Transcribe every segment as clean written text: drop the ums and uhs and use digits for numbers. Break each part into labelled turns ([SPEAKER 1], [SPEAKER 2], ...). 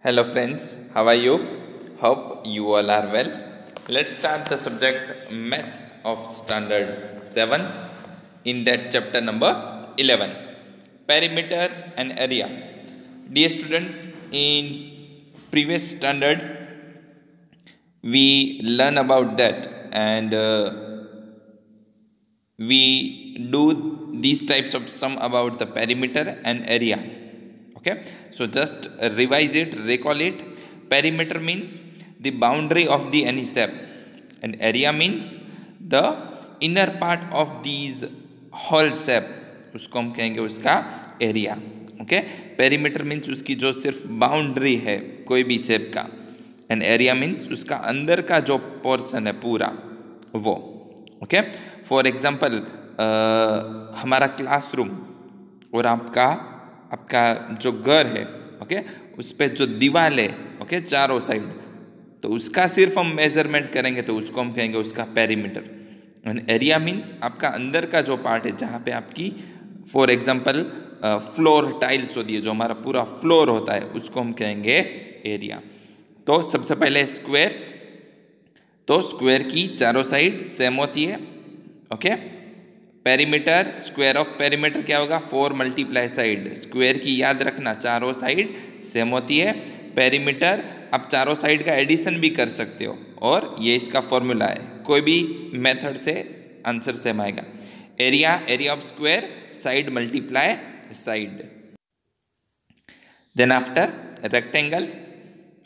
[SPEAKER 1] Hello friends, how are you? Hope you all are well. Let's start the subject Maths of Standard 7th in that chapter number 11, Perimeter and Area. Dear students, in previous standard we learn about that and we do these types of sum about the perimeter and area. Okay, so just revise it, recall it. Perimeter means the boundary of the any shape and area means the inner part of these whole shape, उसको हम कहेंगे उसका area. Okay, perimeter means उसकी जो सिर्फ boundary है कोई भी शेप का, एंड एरिया मीन्स उसका अंदर का जो पोर्शन है पूरा वो. ओके, फॉर एग्जाम्पल हमारा क्लासरूम और आपका जो घर है, ओके, उस पर जो दीवार है, ओके, चारों साइड, तो उसका सिर्फ हम मेजरमेंट करेंगे तो उसको हम कहेंगे उसका पेरीमीटर. एंड एरिया मीन्स आपका अंदर का जो पार्ट है जहाँ पे आपकी फॉर एग्जाम्पल फ्लोर टाइल्स होती है, जो हमारा पूरा फ्लोर होता है, उसको हम कहेंगे एरिया. तो सबसे पहले स्क्वायर, तो स्क्वायर की चारों साइड सेम होती है. Okay, perimeter, square of perimeter क्या होगा, 4 मल्टीप्लाई साइड. स्क्वायर की याद रखना चारों साइड सेम होती है. पेरीमीटर आप चारों साइड का एडिशन भी कर सकते हो और ये इसका फॉर्मूला है, कोई भी मेथड से आंसर सेम आएगा. Area, area of square, side multiply side. Then after rectangle.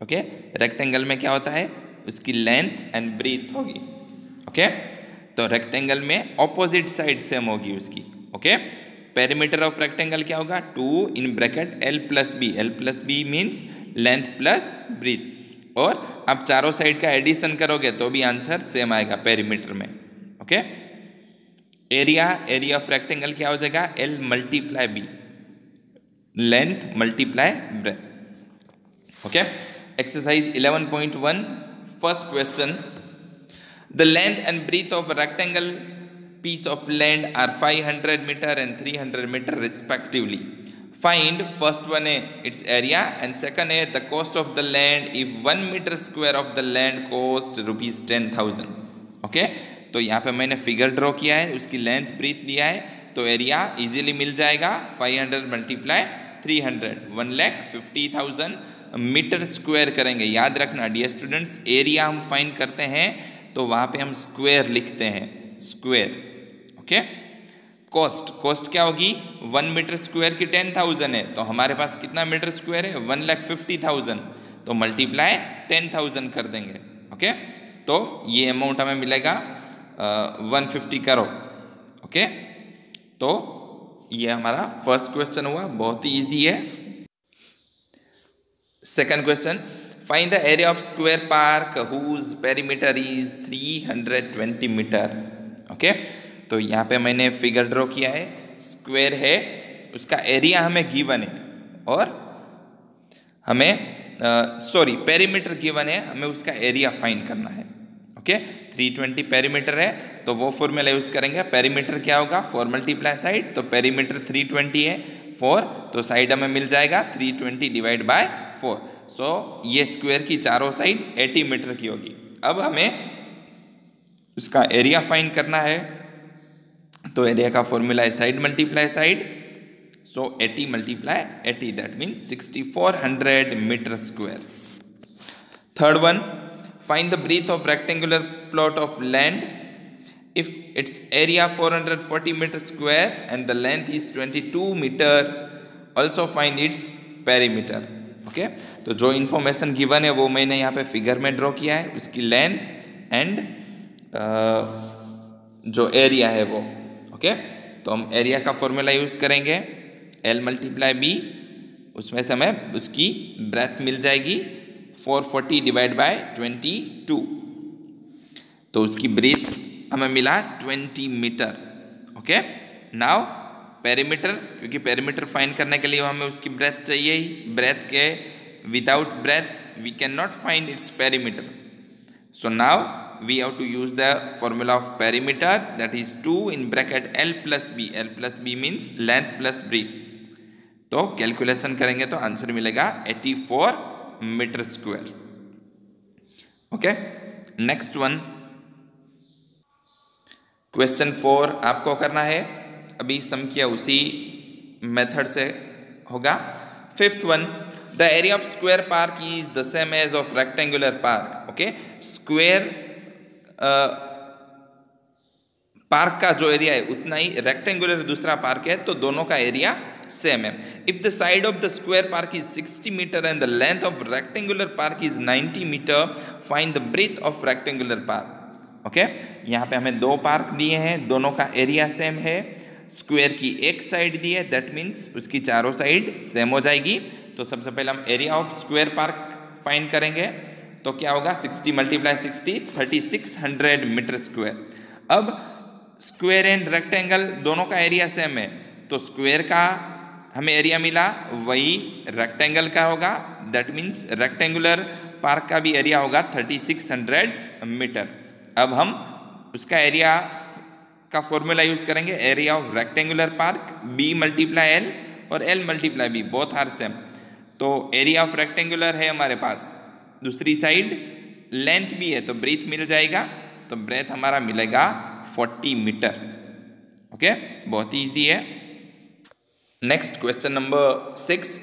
[SPEAKER 1] Okay, rectangle में क्या होता है, उसकी लेंथ एंड ब्रीथ होगी. ओके, तो रेक्टेंगल में ऑपोजिट साइड सेम होगी उसकी. ओके, पेरीमीटर ऑफ रेक्टेंगल क्या होगा, 2 in bracket L plus B. L plus B means length plus breadth, और आप चारों साइड का एडिशन करोगे तो भी आंसर सेम आएगा पेरीमीटर में. Okay, area, area of rectangle क्या हो जाएगा, L multiply B, length multiply breadth. Okay, exercise 11.1 first question. The length and breadth of a rectangle piece of land are 500 meter and 300 meter respectively. Find first one है its area and second है the cost of the land if 1 meter square of the land cost rupees 10,000. Okay, तो यहाँ पे मैंने figure draw किया है, उसकी length breathe दिया है, तो एरिया इजीली मिल जाएगा. 500 मल्टीप्लाई 300, 1,50,000 मीटर स्क्वायर करेंगे. याद रखना डियर स्टूडेंट्स, एरिया हम फाइंड करते हैं तो वहाँ पे हम स्क्वायर लिखते हैं, स्क्वायर. ओके, कॉस्ट, कॉस्ट क्या होगी, 1 मीटर स्क्वायर की 10,000 है, तो हमारे पास कितना मीटर स्क्वायर है, 1,50,000, तो मल्टीप्लाई 10,000 कर देंगे. ओके, तो ये अमाउंट हमें मिलेगा 150 करोड़. ओके, तो ये हमारा फर्स्ट क्वेश्चन हुआ, बहुत ही ईजी है. Second question, find the area of square park whose perimeter is 320 metre. Okay, तो यहाँ पे मैंने फिगर ड्रॉ किया है, स्क्वायर है, उसका एरिया हमें गिवन है और हमें पेरीमीटर गिवन है, हमें उसका एरिया फाइंड करना है. ओके, 320 पेरीमीटर है तो वो फॉर्मूला यूज करेंगे. पेरीमीटर क्या होगा, 4 मल्टीप्लाई साइड, तो पेरीमीटर 320 है, 4, तो साइड हमें मिल जाएगा 320 डिवाइड बाय 4. सो ये स्क्वायर की चारों साइड 80 मीटर की होगी. अब हमें उसका एरिया फाइंड करना है, तो एरिया का फॉर्मूला है side multiply side. So 80 multiply 80, that means 6400 metre square. Third one, find the breadth of rectangular plot of land if its area 440 meter square and the length is 22 meter. Also find its perimeter. Okay, तो जो information given है वो मैंने यहाँ पे figure में draw किया है, उसकी लेंथ एंड जो एरिया है वो. ओके, तो हम एरिया का फॉर्मूला यूज करेंगे, L मल्टीप्लाई बी, उसमें से हमें उसकी ब्रेथ मिल जाएगी 440 डिवाइड बाय 22, तो उसकी ब्रीथ हमें मिला 20 मीटर. ओके, नाउ पेरीमीटर, क्योंकि पेरीमीटर फाइंड करने के लिए हमें उसकी ब्रेथ चाहिए ही, ब्रेथ के without breadth we can not find its perimeter. So now we have to use the formula of perimeter, that is 2 in bracket L plus B. L plus B means length plus breadth. तो calculation करेंगे तो answer मिलेगा 84 metre square. Okay, next one question 4 आपको करना है, अभी सम किया उसी मेथड से होगा। Fifth one, the area of square park is the same as of rectangular park. Okay, square park का जो एरिया है उतना ही रेक्टेंगुलर दूसरा पार्क है, तो दोनों का एरिया सेम है। If the side of the square park is 60 metre and the length of rectangular park is 90 metre, find the breadth of rectangular park. Okay, यहाँ पे हमें दो पार्क दिए हैं, दोनों का एरिया सेम है, स्क्वायर की एक साइड दी है, दैट मीन्स उसकी चारों साइड सेम हो जाएगी। तो सबसे पहले हम area of square park find करेंगे, तो क्या होगा 60 × 60 3600 मीटर स्क्वायर। अब स्क्वायर एंड रेक्टेंगल दोनों का एरिया सेम है, तो स्क्वायर का हमें एरिया मिला वही रेक्टेंगल का होगा, दैट मीन्स रेक्टेंगुलर पार्क का भी एरिया होगा 3600 मीटर। अब हम उसका एरिया का फॉर्मूला यूज करेंगे, area of rectangular park B × L और L × B both are same. तो एरिया ऑफ रेक्टेंगुलर है हमारे पास, दूसरी साइड लेंथ भी है तो ब्रेथ मिल जाएगा, तो ब्रेथ हमारा मिलेगा 40 मीटर। ओके, बहुत ही ईजी है। Next question number 6,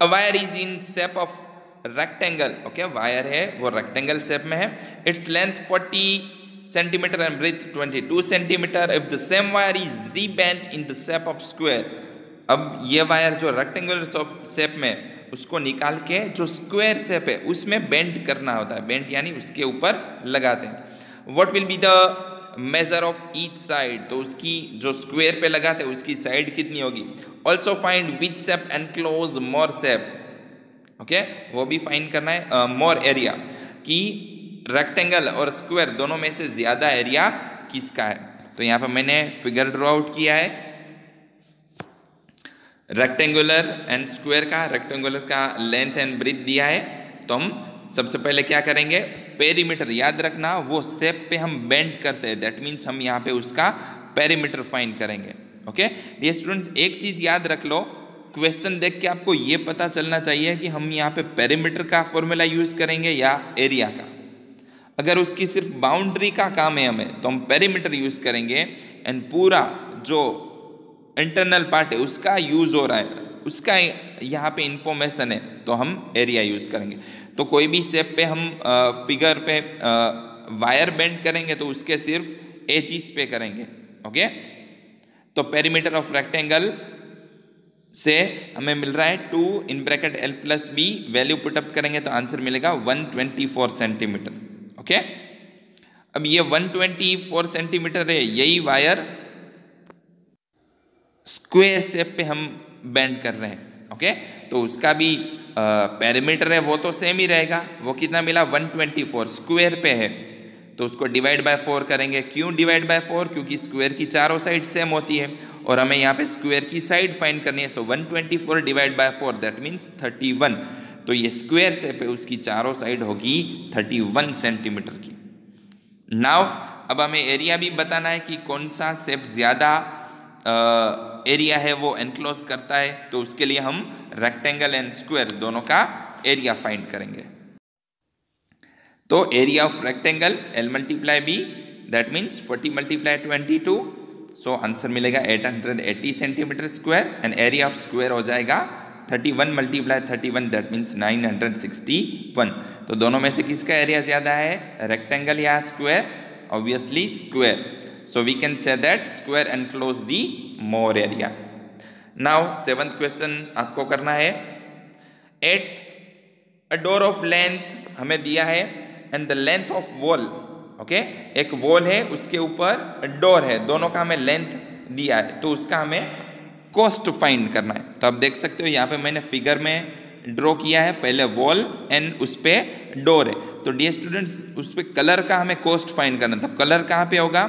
[SPEAKER 1] a wire is in shape of rectangle. Okay, wire है वो रेक्टेंगल शेप में है, its length 40 centimetre and breadth 22 centimetre. If the same wire is rebent in the shape of square. अब ये wire जो rectangular shape में, उसको निकाल के जो स्क्वायर शेप है उसमें बेंड करना होता है, बेंड यानी उसके ऊपर लगाते हैं। What will be the measure of each side, तो उसकी जो स्क्वायर पे लगाते हैं उसकी साइड कितनी होगी। Also find which shape enclose more shape. Okay, वो भी फाइंड करना है, मोर एरिया, कि रेक्टेंगल और स्क्वायर दोनों में से ज्यादा एरिया किसका है। तो यहाँ पर मैंने फिगर ड्रॉ आउट किया है रेक्टेंगुलर एंड स्क्वायर का, रेक्टेंगुलर का लेंथ एंड ब्रेथ दिया है। तो हम सबसे पहले क्या करेंगे, पेरीमीटर, याद रखना वो शेप पे हम बेंड करते हैं, दैट मीन्स हम यहाँ पे उसका पेरीमीटर फाइंड करेंगे। ओके डियर स्टूडेंट्स, एक चीज याद रख लो, क्वेश्चन देख के आपको ये पता चलना चाहिए कि हम यहाँ पे पेरीमीटर का फॉर्मूला यूज करेंगे या एरिया का। अगर उसकी सिर्फ बाउंड्री का काम है हमें, तो हम पेरीमीटर यूज करेंगे, एंड पूरा जो इंटरनल पार्ट है उसका यूज हो रहा है, उसका यहाँ पे इंफॉर्मेशन है, तो हम एरिया यूज करेंगे। तो कोई भी शेप पे हम फिगर पे वायर बेंड करेंगे तो उसके सिर्फ एजिस पे करेंगे। ओके, तो पेरीमीटर ऑफ रेक्टेंगल से हमें मिल रहा है 2 × L + B, वैल्यू पुटअप करेंगे तो आंसर मिलेगा 124 सेंटीमीटर। ओके, अब ये 124 सेंटीमीटर है, यही वायर स्क्वायर शेप पे हम बेंड कर रहे हैं। ओके, तो उसका भी पेरीमीटर है वो तो सेम ही रहेगा, वो कितना मिला 124, स्क्वायर पे है तो उसको डिवाइड बाय 4 करेंगे। क्यों डिवाइड बाय 4, क्योंकि स्क्वायर की चारों साइड सेम होती है और हमें यहाँ पे स्क्वायर की साइड फाइंड करनी है। सो 124 डिवाइड बाय 4 दैट मीन्स 31। तो ये स्क्वायर शेप है, उसकी चारों साइड होगी 31 सेंटीमीटर की। नाउ अब हमें एरिया भी बताना है कि कौन सा शेप ज़्यादा एरिया है वो एनक्लोज करता है, तो उसके लिए हम रेक्टेंगल एंड स्क्वायर दोनों का एरिया फाइंड करेंगे। तो area of rectangle L × B that means 40 × 22, so answer मिलेगा 880 centimetre square, and area of square हो जाएगा 31 × 31 दैट मीन्स 961। तो दोनों में से किसका एरिया ज़्यादा है, रेक्टेंगल या square? Obviously square. So we can say that square enclose the more area. Now 7th question आपको करना है, at a door of length हमें दिया है and the length of wall, okay? एक वॉल है उसके ऊपर डोर है, दोनों का हमें लेंथ दिया है, तो उसका हमें कॉस्ट फाइंड करना है। तो आप देख सकते हो यहाँ पे मैंने फिगर में ड्रॉ किया है, पहले वॉल एंड उस पर डोर है। तो डियर स्टूडेंट्स, उस पर कलर का हमें कॉस्ट फाइंड करना है, तो कलर कहाँ पे होगा,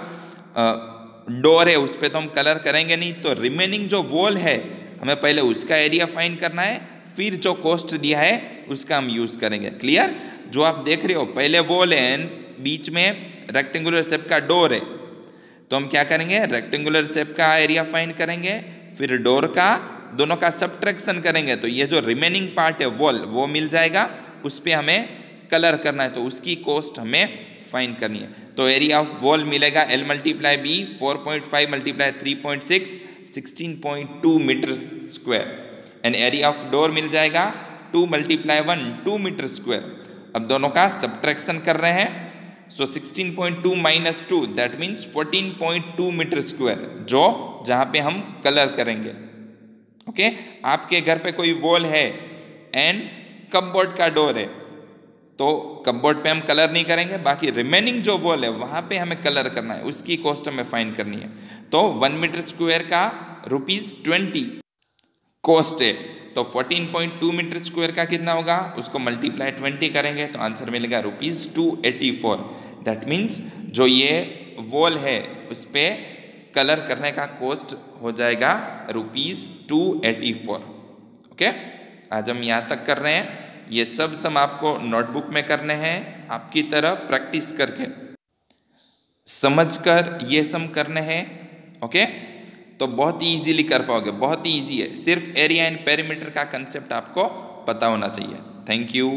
[SPEAKER 1] डोर है उस पर तो हम कलर करेंगे नहीं, तो रिमेनिंग जो वॉल है हमें पहले उसका एरिया फाइंड करना है, फिर जो कॉस्ट दिया है उसका हम यूज करेंगे। क्लियर? जो आप देख रहे हो पहले वॉल है, बीच में रेक्टेंगुलर शेप का डोर है, तो हम क्या करेंगे, रेक्टेंगुलर शेप का एरिया फाइंड करेंगे, फिर डोर का, दोनों का सब्ट्रैक्शन करेंगे, तो ये जो रिमेनिंग पार्ट है वॉल वो मिल जाएगा, उस पर हमें कलर करना है, तो उसकी कॉस्ट हमें फाइंड करनी है। तो एरिया ऑफ वॉल मिलेगा L multiply B, 4.5 multiply 3.6, 16.2 metre square. And area of door मिल जाएगा 2 मल्टीप्लाई 1, 2 मीटर स्क्वायर। अब दोनों का सब्ट्रैक्शन कर रहे हैं, so 16.2 minus 2 that means 14.2 metre square, जो जहाँ पे हम कलर करेंगे। ओके, आपके घर पे कोई वॉल है एंड कपबोर्ड का डोर है, तो कपबोर्ड पे हम कलर नहीं करेंगे, बाकी रिमेनिंग जो वॉल है वहाँ पे हमें कलर करना है, उसकी कॉस्ट हमें फाइंड करनी है। तो 1 मीटर स्क्वायर का ₹20 कॉस्ट है, तो 14.2 मीटर स्क्वायर का कितना होगा, उसको मल्टीप्लाई 20 करेंगे तो आंसर मिलेगा ₹284। दैट मीन्स जो ये वॉल है उस पर कलर करने का कॉस्ट हो जाएगा ₹284। ओके, आज हम यहाँ तक कर रहे हैं। ये सब सम आपको नोटबुक में करने हैं, आपकी तरह प्रैक्टिस करके समझकर ये सम करने हैं। ओके, तो बहुत ही इजीली कर पाओगे, बहुत ही इजी है। सिर्फ एरिया एंड पेरीमीटर का कंसेप्ट आपको पता होना चाहिए। Thank you.